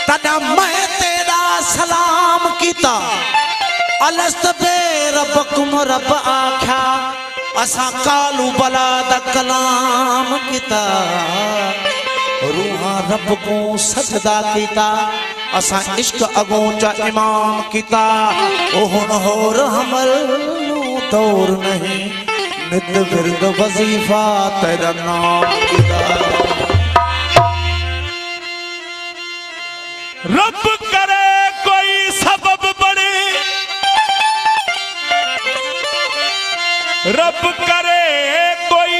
तदा मैं तेरा सलाम कीता अलस्त बे रब्बकुम रब आख्या असा कालू बला दा कलाम कीता रूहा रब को सजदा कीता असा इश्क अगों चा इमाम कीता ओहन होर हमल दौर नहीं नित विरद वजीफा तेरा नाम कीता रब करे कोई सबब बने रब करे कोई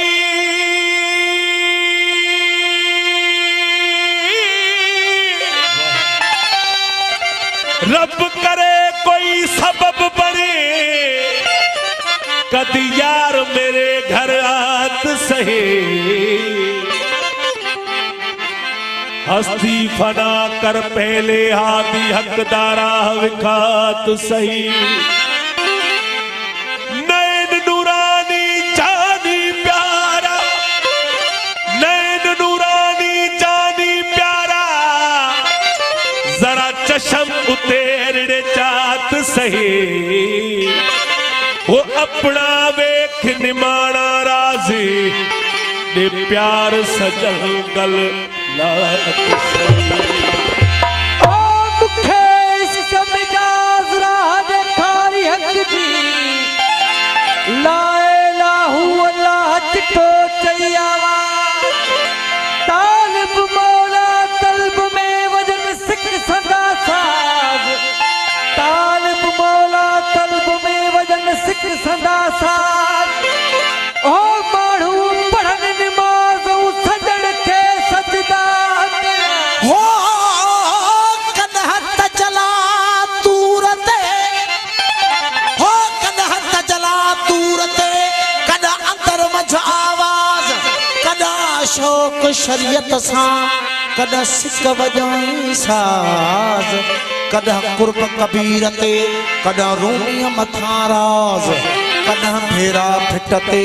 रब करे कोई सबब बने कदी यार मेरे घर आत सहे हस्ती फना कर पहले हाथी हकदारा विखात सही नैन नूरानी जानी प्यारा नैन नूरानी जानी प्यारा जरा चशम उतेरने चाहत सही वो अपना वेख निमाना राजी ने प्यार सजल गल लात सही ओ मुखे इश्क मिजाज राह देखारी हक जी ला इलाहु अल्लाह चितो चैयावा तालिब मौला तलब में वजन सिक सदा साज तालिब मौला तलब में वजन सिक सदा साज ओ माण्हू पढ़न नमाज़ सजण के सजदा हो कद हथ चला दूरते हो कद हथ चला दूरते कद अंतर मझ आवाज कद शौक शरीयत सा कद सिक वजाई साज कद कुर्ब कबीरते कद रूमी मथाराज कद फेरा फिटते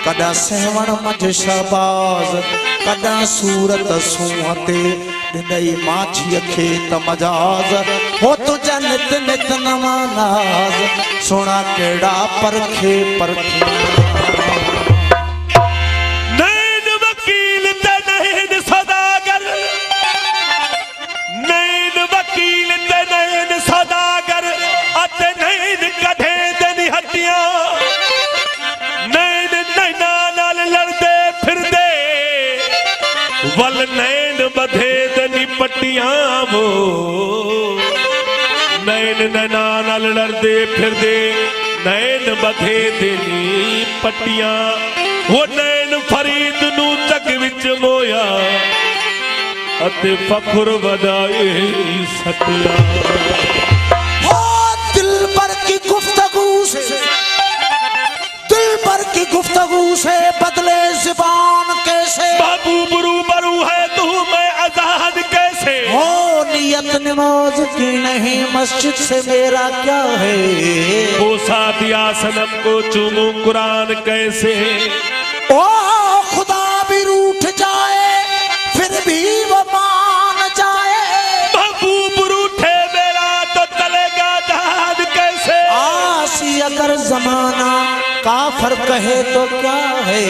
कद सहवण मझ शहबाज कद सूरत सूहते दिनई माछी खे त मजाज हो तुझा नित नित नवानाज सोना केड़ा परखे परखे नैन वकील ते नैन सदागर नैन वकील ते नैन सदागर अते नैन कढे दनी हड्डियां नैन नैना नाल लड़दे फिरदे वल नैन बधे दनी पट्टियां वो नैन नैना नाल लड़दे फिरदे नैन बधे दनी पट्टियां वो नैन फरीद नू जग विच मोया अते फखुर वदाए सतिया हो दिल पर की गुफ्तगू से दिल पर की गुफ्तगू से बदले ज़ुबान कैसे बाबू बरू बरू है तू मैं आजाद कैसे हो नियत नमाज की नहीं मस्जिद से मेरा क्या है वो सादिया सनम को चूमू कुरान कैसे ओ खुदा भी रूठ जाए फिर भी वो मान जाए महबूब रूठे मेरा तो चलेगा जहाद कैसे आसी अगर जमाना काफर कहे तो क्या है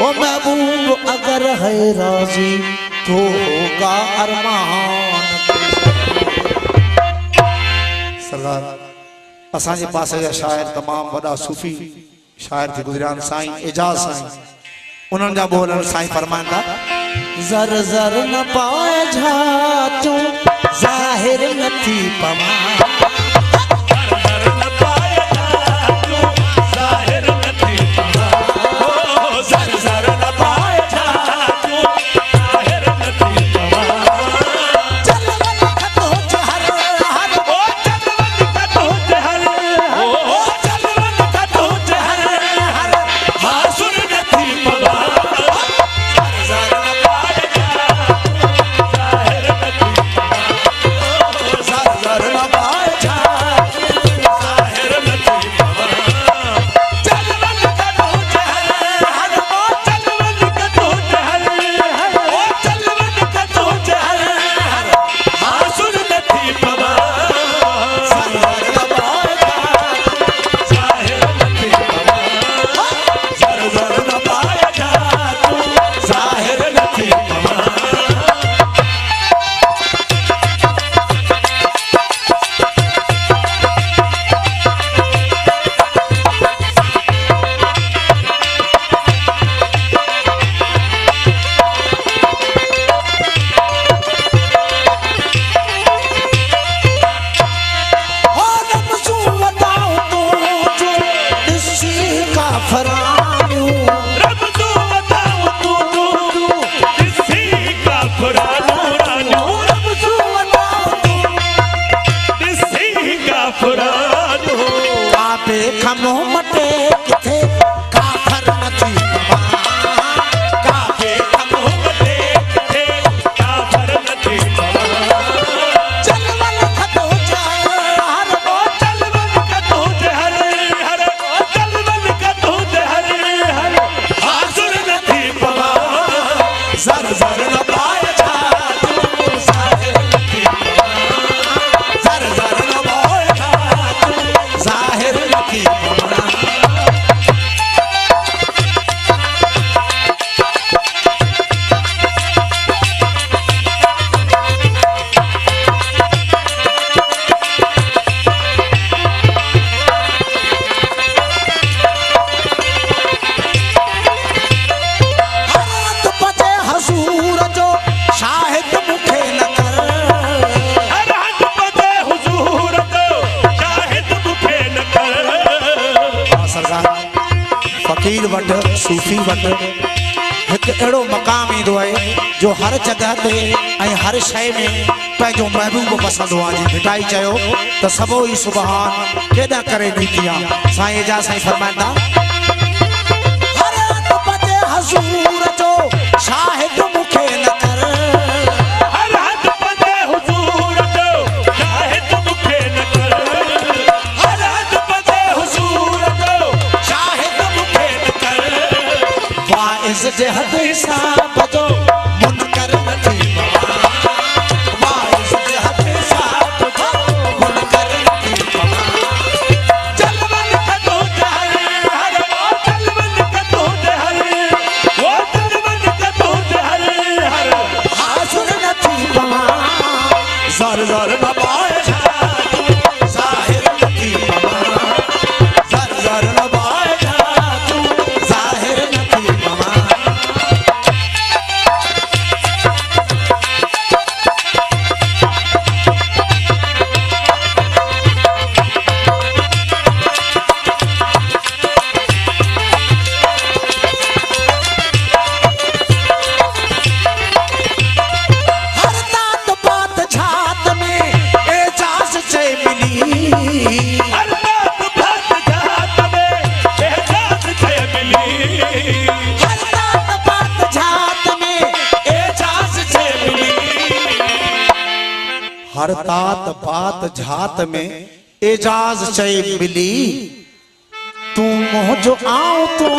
ओ महबूब अगर है राजी तो होगा अरमान सरदार असांजे पासे जा शायर तमाम वॾा सूफ़ी शायर थी गुजरान साईं एजाज साईं उन्हनि जा बोलनि साईं फरमाइनि था ज़र ज़र न पाए झाचूं ज़ाहिर नथी पवां Bye. फ़कीर वटि सूफ़ी वटि हिकु अहिड़ो मक़ाम ईंदो आहे जो हर जॻह ते ऐं हर शइ में पंहिंजो महबूब पसंदि आहे। जी भिटाई चयो त सबो ई सुबहान केॾा करे ॾींदी आहे। साईं एजाज़ साईं फरमाईंदा हर अदब ते हज़ूर जो शाहिद मूंखे न कर। हर अदब ते हुज़ूर जो शाहिद मूंखे न कर। हर अदब ते हुज़ूर जो शाहिद मूंखे न कर। वाइज़ जे हद हिसाब जो मुनकर न थी पवां। वाइज़ जे हद हिसाब जो मुनकर न थी पवां। चलवल कदो जहर हर वो चलवल कदो जहर वो चलवल कदो जहर हर हाज़िर न थी पवां। ज़र ज़र न पाए ज़ाहिर न थी पवां। ज़र ज़र न पाए ज़ाहिर न थी पवां। हर तात बात झात में एजाज़ चई मिली। हर बात बात जात में एजाज़ थे मिली। हर तात बात झात में एजाज़ थे मिली। हर तात बात झात में एजाज़ चई मिली। तू मुंहिंजो आऊं तूं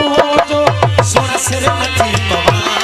जो सुण सिर न थी पवां।